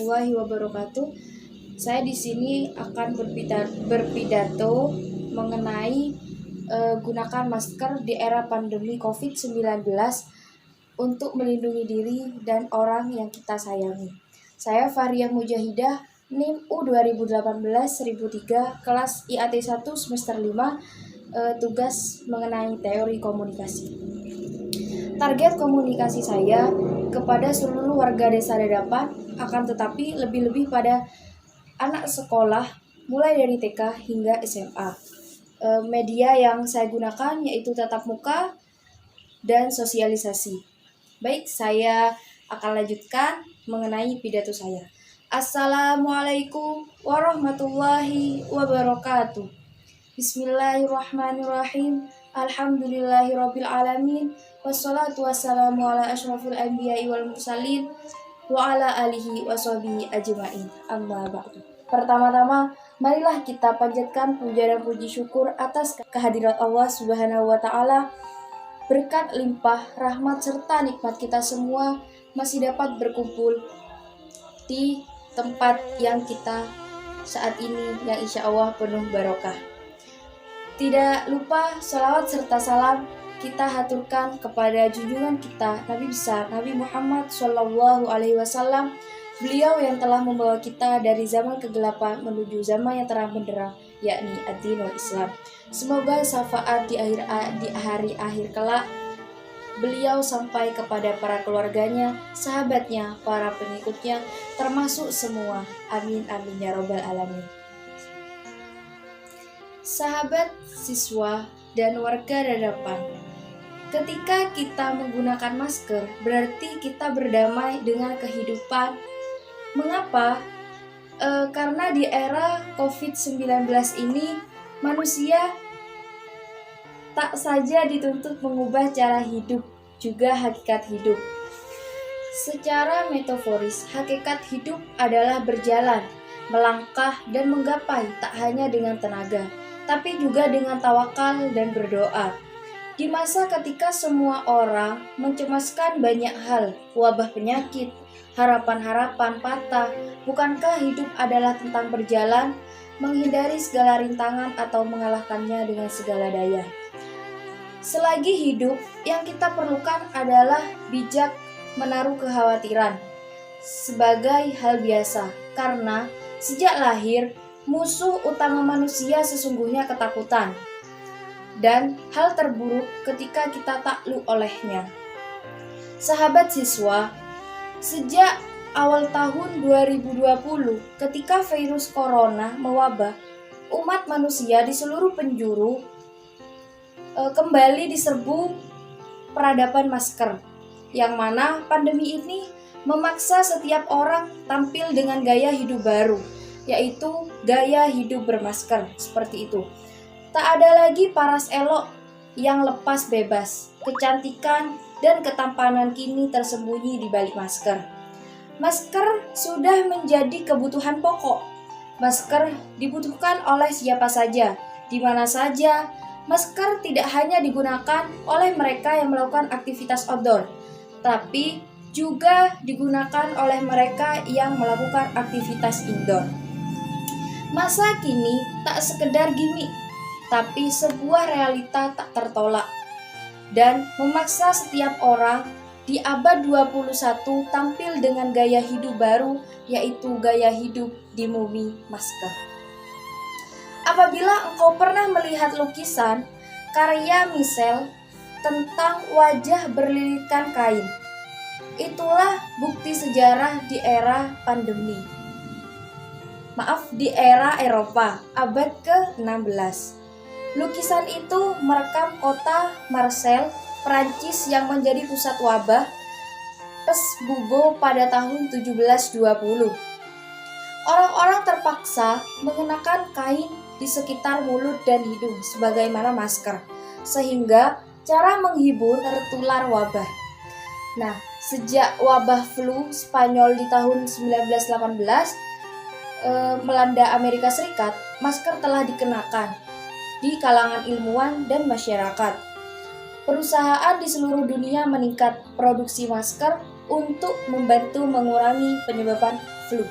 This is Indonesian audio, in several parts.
warahmatullahi wabarakatuh. Saya di sini akan berpidato mengenai gunakan masker di era pandemi COVID-19 untuk melindungi diri dan orang yang kita sayangi. Saya Faria Mujahidah, NIM U2018-1003, kelas IAT 1 semester 5, tugas mengenai teori komunikasi. Target komunikasi saya kepada seluruh warga desa Dadapan, akan tetapi lebih-lebih pada anak sekolah mulai dari TK hingga SMA. Media yang saya gunakan yaitu tatap muka dan sosialisasi. Baik, saya akan lanjutkan mengenai pidato saya. Assalamualaikum warahmatullahi wabarakatuh. Bismillahirrahmanirrahim. Alhamdulillahirabbil alamin. Wassalatu wassalamu ala asyrafil anbiya'i wal mursalin wa ala alihi washabihi ajmain. Amma ba'du. Pertama-tama, marilah kita panjatkan puja dan puji syukur atas kehadirat Allah Subhanahu wa taala. Berkat limpah, rahmat serta nikmat kita semua masih dapat berkumpul di tempat yang kita saat ini yang insya Allah penuh barokah. Tidak lupa salawat serta salam kita haturkan kepada junjungan kita Nabi besar Nabi Muhammad SAW. Beliau yang telah membawa kita dari zaman kegelapan menuju zaman yang terang benderang, yakni ad-dinul Islam. Semoga syafaat di hari akhir kelak beliau sampai kepada para keluarganya, sahabatnya, para pengikutnya, termasuk semua. Amin amin ya robbal alamin. Sahabat, siswa, dan warga Dadapan, ketika kita menggunakan masker, berarti kita berdamai dengan kehidupan. Mengapa? Karena di era COVID-19 ini, manusia tak saja dituntut mengubah cara hidup, juga hakikat hidup. Secara metaforis, hakikat hidup adalah berjalan, melangkah, dan menggapai tak hanya dengan tenaga, tapi juga dengan tawakal dan berdoa. Di masa ketika semua orang mencemaskan banyak hal, wabah penyakit, harapan-harapan patah, bukankah hidup adalah tentang berjalan, menghindari segala rintangan atau mengalahkannya dengan segala daya? Selagi hidup, yang kita perlukan adalah bijak menaruh kekhawatiran sebagai hal biasa, karena sejak lahir, musuh utama manusia sesungguhnya ketakutan dan hal terburuk ketika kita takluk olehnya. Sahabat siswa, sejak awal tahun 2020, ketika virus corona mewabah, umat manusia di seluruh penjuru kembali diserbu peradaban masker, yang mana pandemi ini memaksa setiap orang tampil dengan gaya hidup baru, yaitu gaya hidup bermasker, seperti itu. Tak ada lagi paras elok yang lepas bebas, kecantikan dan ketampanan kini tersembunyi di balik masker. Masker sudah menjadi kebutuhan pokok. Masker dibutuhkan oleh siapa saja, di mana saja. Masker tidak hanya digunakan oleh mereka yang melakukan aktivitas outdoor, tapi juga digunakan oleh mereka yang melakukan aktivitas indoor. Masa kini tak sekedar gimmick, tapi sebuah realita tak tertolak dan memaksa setiap orang di abad 21 tampil dengan gaya hidup baru, yaitu gaya hidup di bumi masker. Apabila engkau pernah melihat lukisan karya Michel tentang wajah berlilitkan kain, itulah bukti sejarah di era pandemi. Di era Eropa abad ke-16. Lukisan itu merekam kota Marseille, Prancis yang menjadi pusat wabah pes bubo pada tahun 1720. Orang-orang terpaksa mengenakan kain di sekitar mulut dan hidung sebagaimana masker, sehingga cara menghibur tertular wabah. Nah, sejak wabah flu Spanyol di tahun 1918 melanda Amerika Serikat, masker telah dikenakan di kalangan ilmuwan dan masyarakat. Perusahaan di seluruh dunia meningkat produksi masker untuk membantu mengurangi penyebaran flu.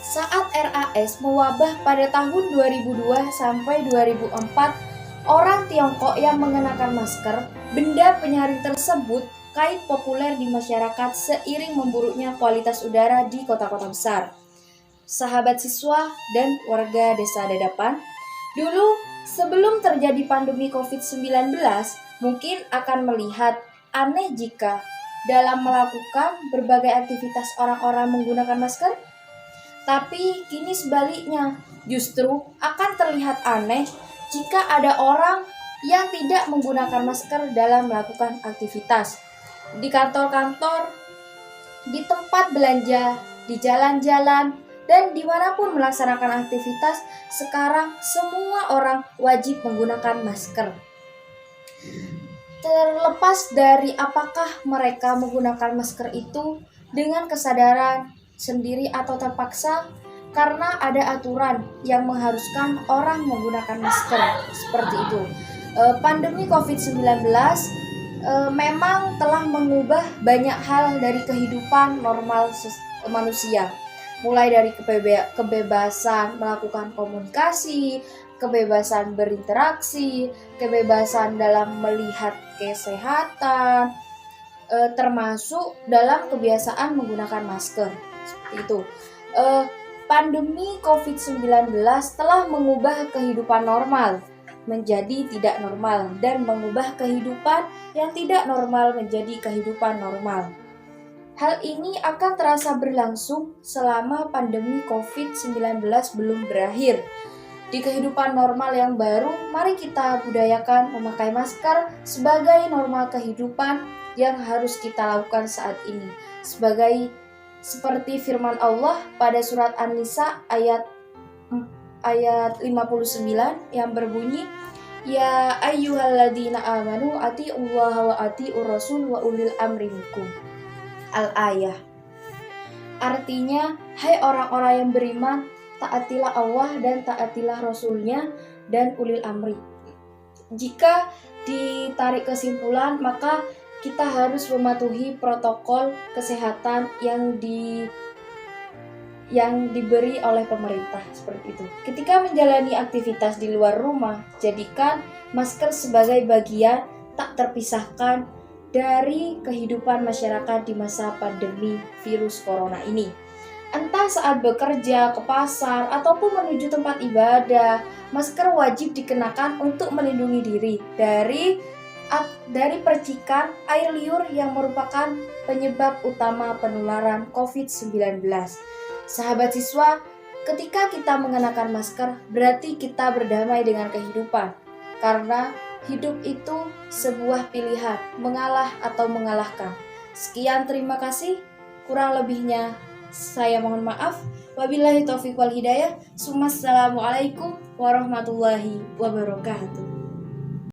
Saat RAS mewabah pada tahun 2002 sampai 2004, orang Tiongkok yang mengenakan masker, benda penyaring tersebut kait populer di masyarakat seiring memburuknya kualitas udara di kota-kota besar. Sahabat siswa dan warga Desa Dadapan, dulu sebelum terjadi pandemi COVID-19, mungkin akan melihat aneh jika dalam melakukan berbagai aktivitas orang-orang menggunakan masker. Tapi kini sebaliknya, justru akan terlihat aneh jika ada orang yang tidak menggunakan masker dalam melakukan aktivitas. Di kantor-kantor, di tempat belanja, di jalan-jalan, dan dimanapun melaksanakan aktivitas, sekarang semua orang wajib menggunakan masker. Terlepas dari apakah mereka menggunakan masker itu dengan kesadaran sendiri atau terpaksa, karena ada aturan yang mengharuskan orang menggunakan masker seperti itu. Pandemi COVID-19 memang telah mengubah banyak hal dari kehidupan normal manusia, mulai dari kebebasan melakukan komunikasi, kebebasan berinteraksi, kebebasan dalam melihat kesehatan, termasuk dalam kebiasaan menggunakan masker. Seperti itu. Pandemi COVID-19 telah mengubah kehidupan normal menjadi tidak normal dan mengubah kehidupan yang tidak normal menjadi kehidupan normal. Hal ini akan terasa berlangsung selama pandemi COVID-19 belum berakhir. Di kehidupan normal yang baru, mari kita budayakan memakai masker sebagai normal kehidupan yang harus kita lakukan saat ini. Seperti firman Allah pada surat An-Nisa ayat 59 yang berbunyi, Ya ayyuhalladzina amanu atiullaha wa atiur rasul wa ulil amri minkum. Al-ayah. Artinya, hai orang-orang yang beriman, taatilah Allah dan taatilah Rasulnya dan ulil amri. Jika ditarik kesimpulan, maka kita harus mematuhi protokol kesehatan yang diberi oleh pemerintah seperti itu. Ketika menjalani aktivitas di luar rumah, jadikan masker sebagai bagian tak terpisahkan dari kehidupan masyarakat di masa pandemi virus corona ini. Entah saat bekerja, ke pasar, ataupun menuju tempat ibadah, masker wajib dikenakan untuk melindungi diri dari percikan air liur yang merupakan penyebab utama penularan COVID-19. Sahabat siswa, ketika kita mengenakan masker, berarti kita berdamai dengan kehidupan. Karena hidup itu sebuah pilihan, mengalah atau mengalahkan. Sekian, terima kasih. Kurang lebihnya saya mohon maaf. Wabillahi taufiq wal hidayah. Assalamualaikum warahmatullahi wabarakatuh.